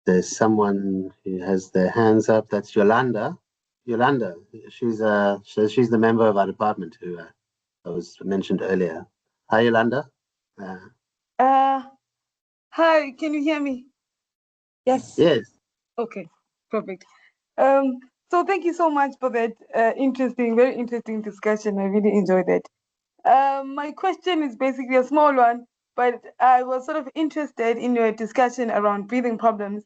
There's someone who has their hands up. That's Yolanda. Yolanda, she's the member of our department who was mentioned earlier. Hi, Yolanda. Hi, can you hear me? Yes. Yes. Okay, perfect. So thank you so much for that very interesting discussion. I really enjoyed it. My question is basically a small one, but I was sort of interested in your discussion around breathing problems,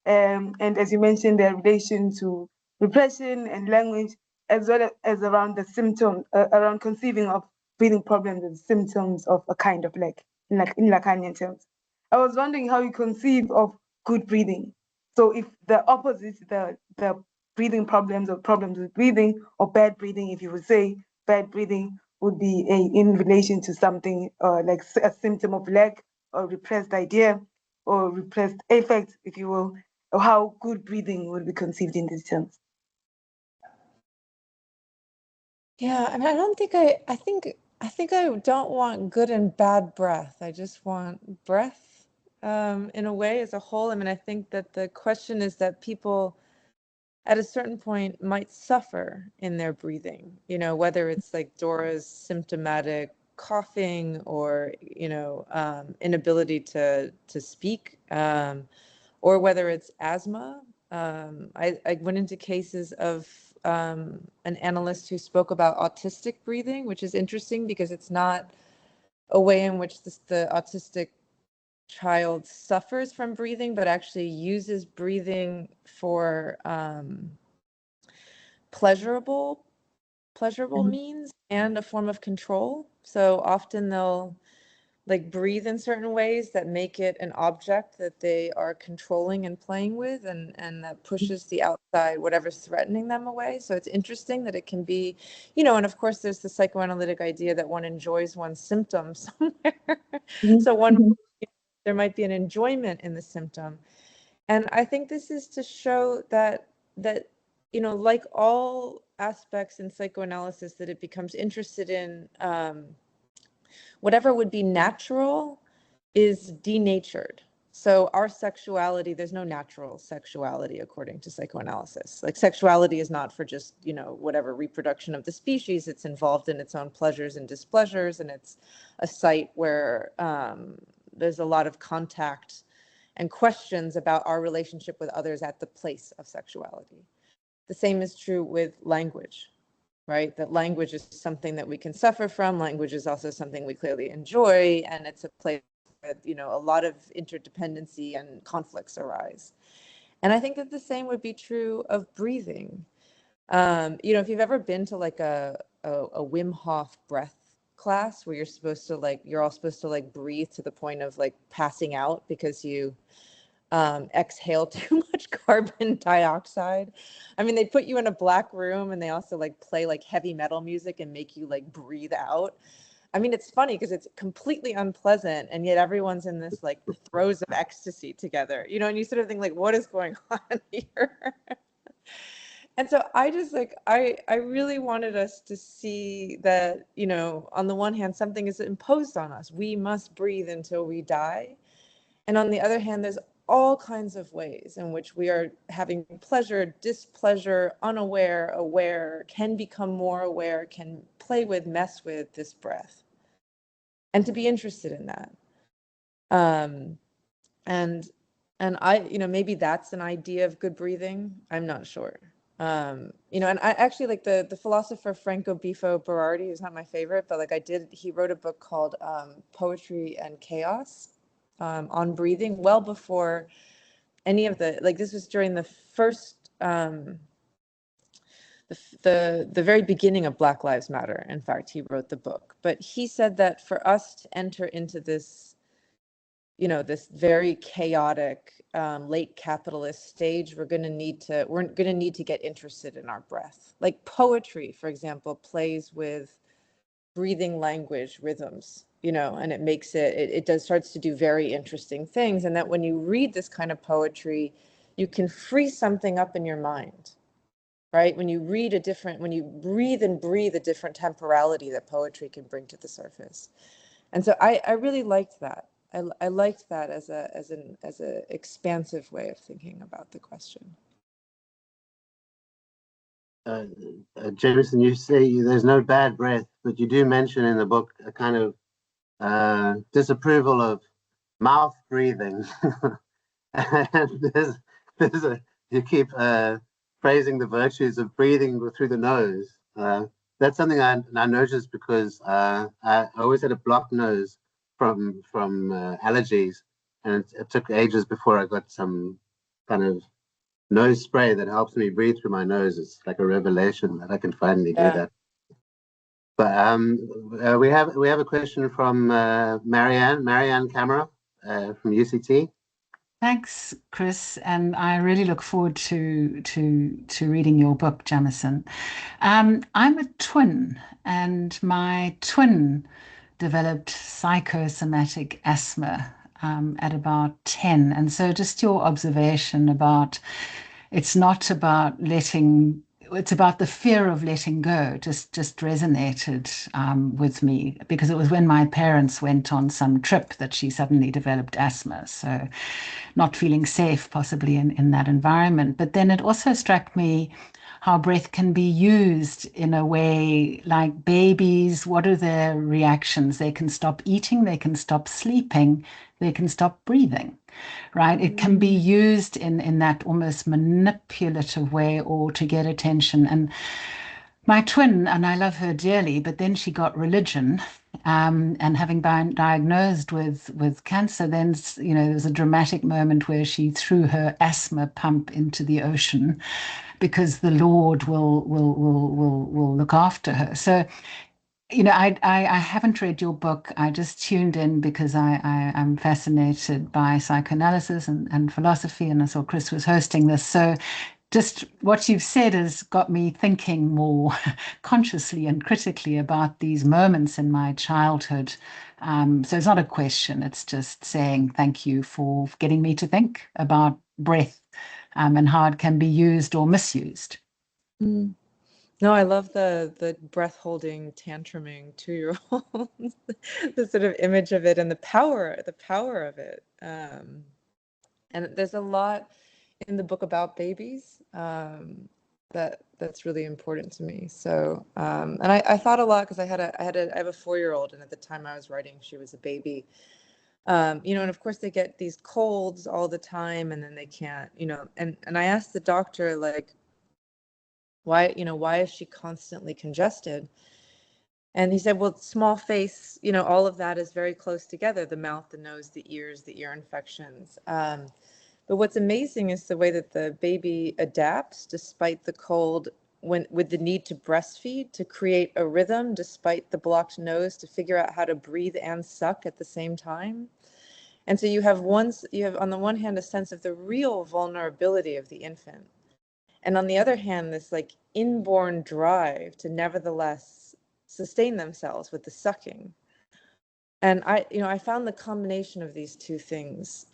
and as you mentioned, their relation to repression and language, as well as around the symptom, around conceiving of breathing problems as symptoms of a kind of lag, in Lacanian terms. I was wondering how you conceive of good breathing. So if the opposite, the breathing problems or problems with breathing, or bad breathing, if you would say, bad breathing would be in relation to something like a symptom of lack or repressed idea or repressed affect, if you will, or how good breathing would be conceived in these terms. Yeah, I mean, I think I don't want good and bad breath. I just want breath in a way as a whole. I mean, I think that the question is that people at a certain point might suffer in their breathing, whether it's like Dora's symptomatic coughing or, inability to speak, or whether it's asthma. I went into cases of an analyst who spoke about autistic breathing, which is interesting because it's not a way in which the autistic child suffers from breathing, but actually uses breathing for pleasurable means and a form of control. So often they'll like breathe in certain ways that make it an object that they are controlling and playing with, and that pushes the outside, whatever's threatening them, away. So it's interesting that it can be, and of course there's the psychoanalytic idea that one enjoys one's symptoms somewhere. So there might be an enjoyment in the symptom. And I think this is to show that like all aspects in psychoanalysis, that it becomes interested in whatever would be natural is denatured. So our sexuality, there's no natural sexuality according to psychoanalysis. Like sexuality is not for just, whatever reproduction of the species. It's involved in its own pleasures and displeasures. And it's a site where there's a lot of contact and questions about our relationship with others at the place of sexuality. The same is true with language. Right? That language is something that we can suffer from. Language is also something we clearly enjoy, and it's a place where, a lot of interdependency and conflicts arise. And I think that the same would be true of breathing. If you've ever been to like a Wim Hof breath class where you're all supposed to breathe to the point of passing out because you exhale too much carbon dioxide. I mean, they put you in a black room and they also play heavy metal music and make you breathe out. I mean, it's funny because it's completely unpleasant, and yet everyone's in this throes of ecstasy together, and you sort of think what is going on here? And so I just I really wanted us to see that, on the one hand, something is imposed on us. We must breathe until we die. And on the other hand, there's all kinds of ways in which we are having pleasure, displeasure, unaware, aware, can become more aware, can play with, mess with this breath, and to be interested in that. And I, maybe that's an idea of good breathing. I'm not sure. And I actually like the philosopher Franco Bifo Berardi, who's not my favorite, but like he wrote a book called Poetry and Chaos, on breathing, well before any of this was during the first, the very beginning of Black Lives Matter. In fact, he wrote the book, but he said that for us to enter into this, this very chaotic, late capitalist stage, we're going to need to get interested in our breath. Like poetry, for example, plays with breathing language rhythms, and it makes it starts to do very interesting things. And that when you read this kind of poetry, you can free something up in your mind, right? When you breathe and breathe a different temporality that poetry can bring to the surface. And so I really liked that. I liked that as an expansive way of thinking about the question. Jamieson, you say there's no bad breath, but you do mention in the book a kind of disapproval of mouth breathing. And you keep praising the virtues of breathing through the nose. That's something I noticed because I always had a blocked nose from allergies, and it took ages before I got some kind of nose spray that helps me breathe through my nose. It's like a revelation that I can finally do that. But we have a question from Marianne Camera from UCT. Thanks, Chris, and I really look forward to reading your book, Jamieson. I'm a twin, and my twin developed psychosomatic asthma at about 10. And so just your observation about it's about the fear of letting go just resonated with me, because it was when my parents went on some trip that she suddenly developed asthma. So not feeling safe possibly in that environment. But then it also struck me how breath can be used in a way like babies. What are their reactions? They can stop eating, they can stop sleeping, they can stop breathing, right? It can be used in that almost manipulative way or to get attention. And my twin, and I love her dearly, but then she got religion, and having been diagnosed with cancer, then there was a dramatic moment where she threw her asthma pump into the ocean because the Lord will look after her. So, I haven't read your book. I just tuned in because I'm fascinated by psychoanalysis and philosophy, and I saw Chris was hosting this. So just what you've said has got me thinking more consciously and critically about these moments in my childhood. So it's not a question, it's just saying thank you for getting me to think about breath and how it can be used or misused. No, I love the breath holding, tantruming 2-year-old, the sort of image of it and the power of it. And there's a lot in the book about babies that's really important to me. So and I thought a lot because I have a 4-year-old, and at the time I was writing, she was a baby. And of course they get these colds all the time, and then they can't, and I asked the doctor, like, why is she constantly congested? And he said, well, small face, all of that is very close together, the mouth, the nose, the ears, the ear infections. But what's amazing is the way that the baby adapts despite the cold, with the need to breastfeed, to create a rhythm despite the blocked nose, to figure out how to breathe and suck at the same time. And so you have on the one hand a sense of the real vulnerability of the infant, and on the other hand this like inborn drive to nevertheless sustain themselves with the sucking. And I found the combination of these two things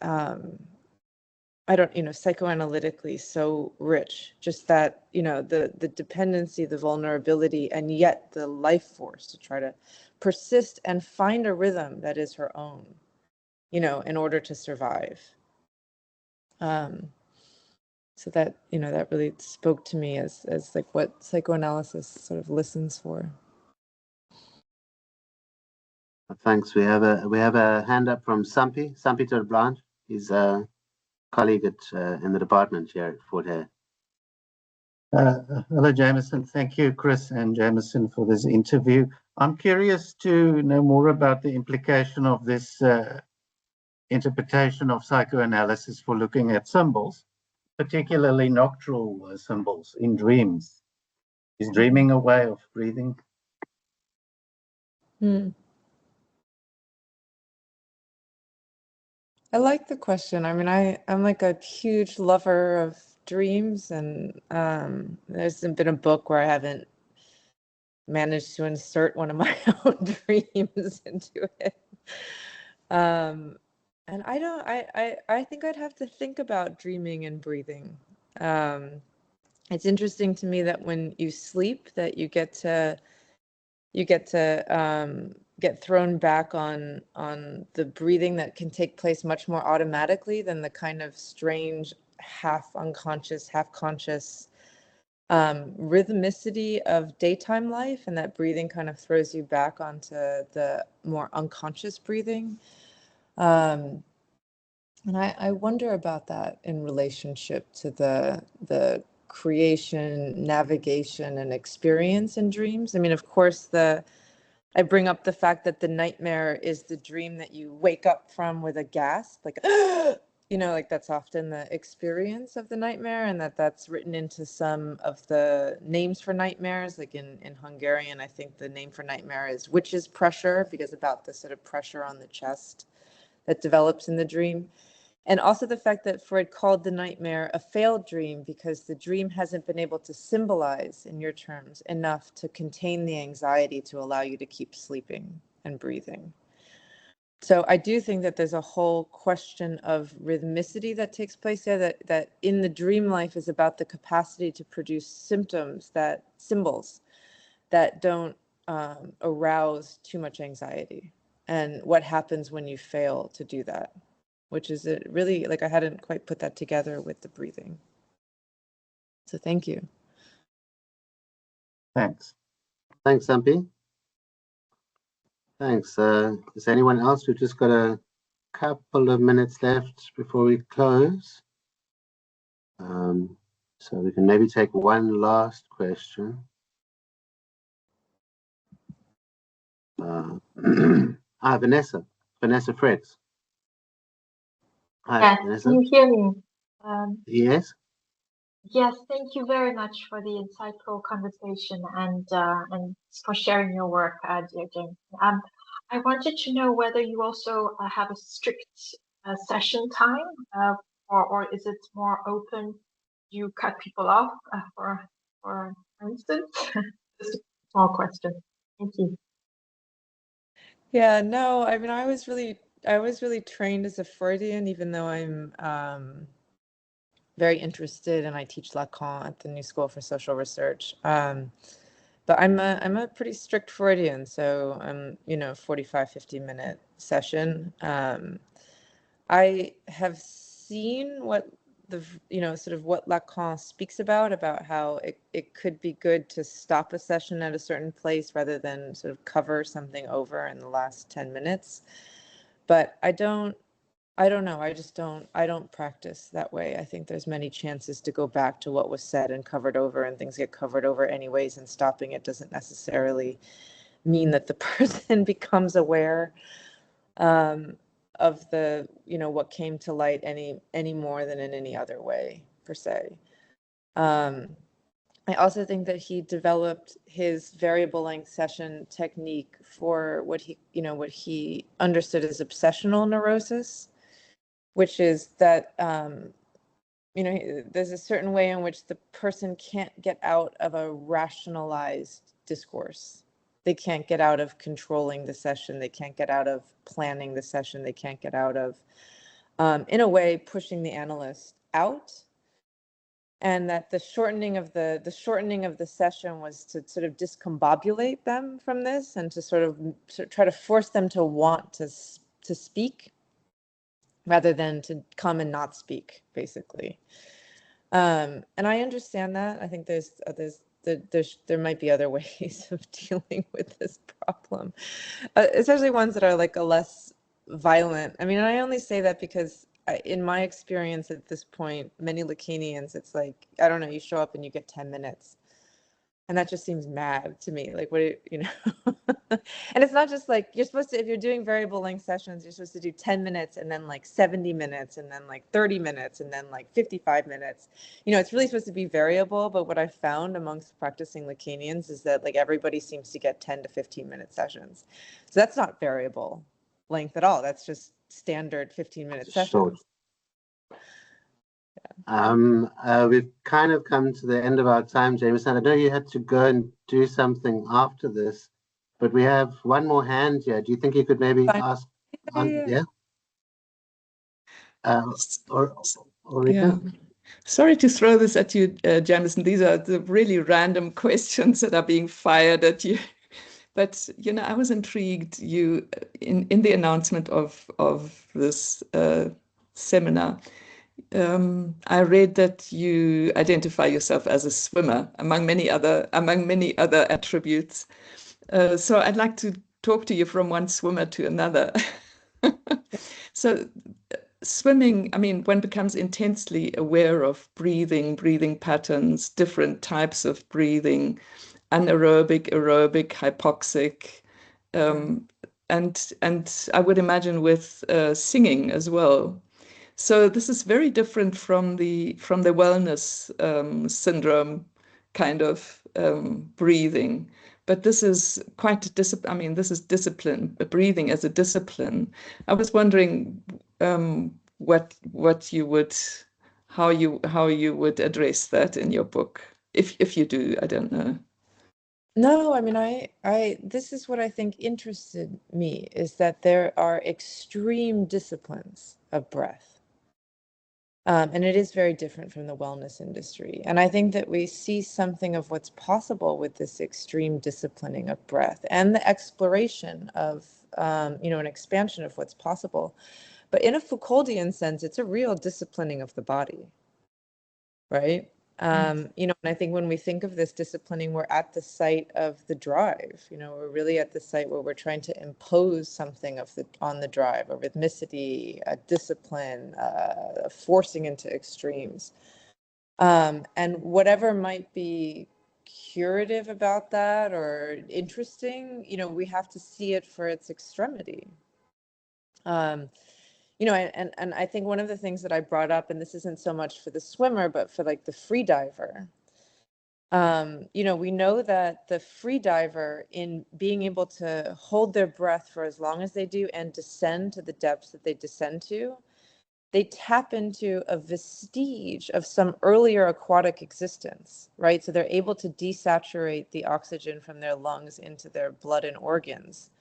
psychoanalytically so rich, just that, the dependency, the vulnerability, and yet the life force to try to persist and find a rhythm that is her own, in order to survive. So that, that really spoke to me as like what psychoanalysis sort of listens for. Thanks. We have a hand up from Sampi Terbrandt. He's a colleague in the department here at Fort Hare. Hello, Jamieson. Thank you, Chris and Jamieson, for this interview. I'm curious to know more about the implication of this interpretation of psychoanalysis for looking at symbols, particularly nocturnal symbols in dreams. Is dreaming a way of breathing? I like the question. I mean, I'm like a huge lover of dreams, and there's been a book where I haven't managed to insert one of my own dreams into it. And I think I'd have to think about dreaming and breathing. It's interesting to me that when you sleep, that you get to get thrown back on the breathing that can take place much more automatically than the kind of strange half unconscious, half conscious rhythmicity of daytime life, and that breathing kind of throws you back onto the more unconscious breathing. And I wonder about that in relationship to the creation, navigation, and experience in dreams. I mean, of course, I bring up the fact that the nightmare is the dream that you wake up from with a gasp, like, like that's often the experience of the nightmare, and that's written into some of the names for nightmares. Like in Hungarian, I think the name for nightmare is witch's pressure, because about the sort of pressure on the chest that develops in the dream. And also the fact that Freud called the nightmare a failed dream because the dream hasn't been able to symbolize, in your terms, enough to contain the anxiety to allow you to keep sleeping and breathing. So I do think that there's a whole question of rhythmicity that takes place there, that in the dream life is about the capacity to produce symbols that don't arouse too much anxiety, and what happens when you fail to do that, which is it really, like, I hadn't quite put that together with the breathing. So thank you. Thanks. Thanks, Sampi. Thanks. Is anyone else? We've just got a couple of minutes left before we close. So we can maybe take one last question. Vanessa Fredz. Hi, Yes, Vanessa. can you hear me? Yes. Yes, thank you very much for the insightful conversation and for sharing your work, dear James. I wanted to know whether you also have a strict session time, or is it more open? You cut people off for instance? Just a small question. Thank you. Yeah, no, I mean, I was really trained as a Freudian, even though I'm very interested, and I teach Lacan at the New School for Social Research. But I'm a pretty strict Freudian, so I'm 45-50 minute session. I have seen what sort of what Lacan speaks about how it could be good to stop a session at a certain place rather than sort of cover something over in the last 10 minutes. But I don't know. I don't practice that way. I think there's many chances to go back to what was said and covered over, and things get covered over anyways, and stopping it doesn't necessarily mean that the person becomes aware of the, what came to light any more than in any other way, per se. I also think that he developed his variable length session technique for what he understood as obsessional neurosis, which is that, there's a certain way in which the person can't get out of a rationalized discourse. They can't get out of controlling the session. They can't get out of planning the session. They can't get out of, in a way, pushing the analyst out. And that the shortening of the session was to sort of discombobulate them from this, and to sort of try to force them to want to speak. rather than to come and not speak, basically. And I understand that. I think there might be other ways of dealing with this problem, especially ones that are like a less violent. I mean, I only say that because in my experience at this point, many Lacanians, it's like, I don't know, you show up and you get 10 minutes. And that just seems mad to me. Like, what, you know, and it's not just like, you're supposed to, if you're doing variable length sessions, you're supposed to do 10 minutes and then like 70 minutes and then like 30 minutes and then like 55 minutes. You know, it's really supposed to be variable. But what I found amongst practicing Lacanians is that like everybody seems to get 10 to 15 minute sessions. So that's not variable length at all. That's just standard 15-minute sessions. We've kind of come to the end of our time, Jamieson. I know you had to go and do something after this, but we have one more hand here. Do you think you could maybe ask? Yeah. Yeah. Sorry to throw this at you, Jamieson. These are the really random questions that are being fired at you. But, you know, I was intrigued. You, in the announcement of this seminar, I read that you identify yourself as a swimmer, among many other attributes. So I'd like to talk to you from one swimmer to another. So swimming, I mean, one becomes intensely aware of breathing patterns, different types of breathing, anaerobic, aerobic, hypoxic, and I would imagine with singing as well. So this is very different from the wellness syndrome kind of breathing. But this is quite discipline. I mean, this is discipline, breathing as a discipline. I was wondering what you would, how you would address that in your book, if you do. I don't know. No, I mean, this is what I think interested me, is that there are extreme disciplines of breath. And it is very different from the wellness industry. And I think that we see something of what's possible with this extreme disciplining of breath and the exploration of, you know, an expansion of what's possible. But in a Foucauldian sense, it's a real disciplining of the body, right? You know, and I think when we think of this disciplining, we're at the site of the drive. You know, we're really at the site where we're trying to impose something on the drive, a rhythmicity, a discipline, forcing into extremes. And whatever might be curative about that or interesting, you know, we have to see it for its extremity. You know, and I think one of the things that I brought up, and this isn't so much for the swimmer, but for like the free diver, you know, we know that the free diver, in being able to hold their breath for as long as they do and descend to the depths that they descend to, they tap into a vestige of some earlier aquatic existence, right? So they're able to desaturate the oxygen from their lungs into their blood and organs.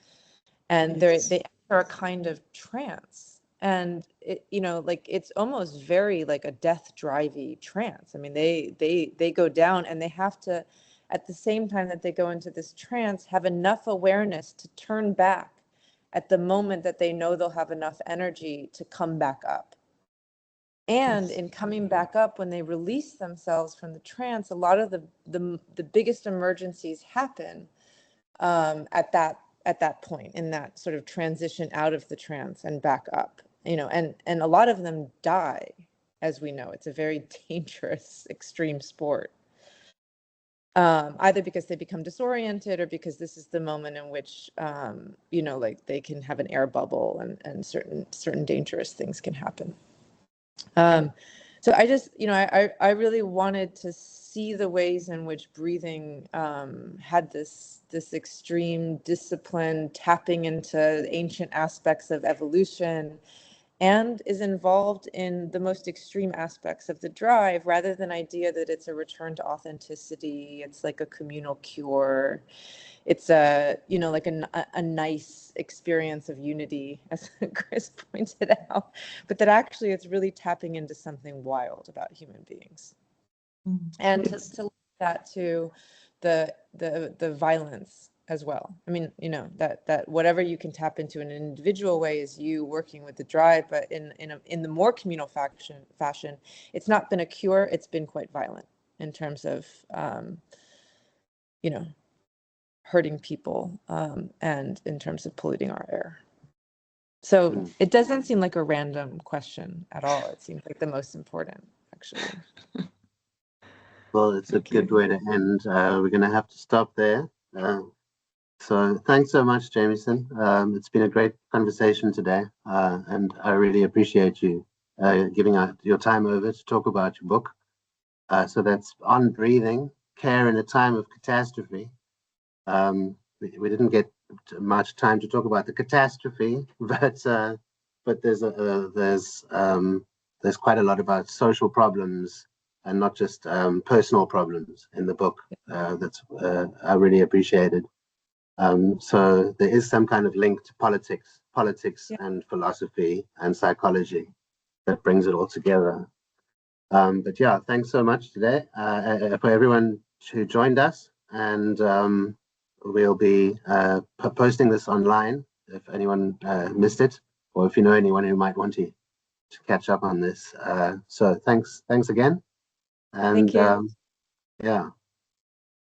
And they enter a kind of trance. And it, you know, like it's almost very like a death drivey trance. I mean, they go down, and they have to, at the same time that they go into this trance, have enough awareness to turn back at the moment that they know they'll have enough energy to come back up. And in coming back up, when they release themselves from the trance, a lot of the biggest emergencies happen at that point, in that sort of transition out of the trance and back up, you know, and a lot of them die. As we know, it's a very dangerous, extreme sport, either because they become disoriented or because this is the moment in which, you know, like they can have an air bubble, and certain dangerous things can happen. So I just, you know, I really wanted to see the ways in which breathing had this extreme discipline, tapping into ancient aspects of evolution, and is involved in the most extreme aspects of the drive, rather than idea that it's a return to authenticity. It's like a communal cure. It's a, you know, like a nice experience of unity, as Chris pointed out, but that actually it's really tapping into something wild about human beings. And to link that to the violence as well. I mean, you know, that whatever you can tap into in an individual way is you working with the drive, but in the more communal fashion, it's not been a cure. It's been quite violent in terms of, you know, hurting people and in terms of polluting our air. So it doesn't seem like a random question at all. It seems like the most important, actually. Well, it's a good way to end. We're going to have to stop there. So thanks so much, Jamieson. It's been a great conversation today, and I really appreciate you giving out your time over to talk about your book. So that's On Breathing, Care in a Time of Catastrophe. We didn't get much time to talk about the catastrophe, but there's quite a lot about social problems and not just personal problems in the book. That's I really appreciated. So there is some kind of link to politics and philosophy and psychology that brings it all together. But yeah, thanks so much today for everyone who joined us, and we'll be posting this online if anyone missed it, or if you know anyone who might want to catch up on this. So thanks again. And thank you. Yeah.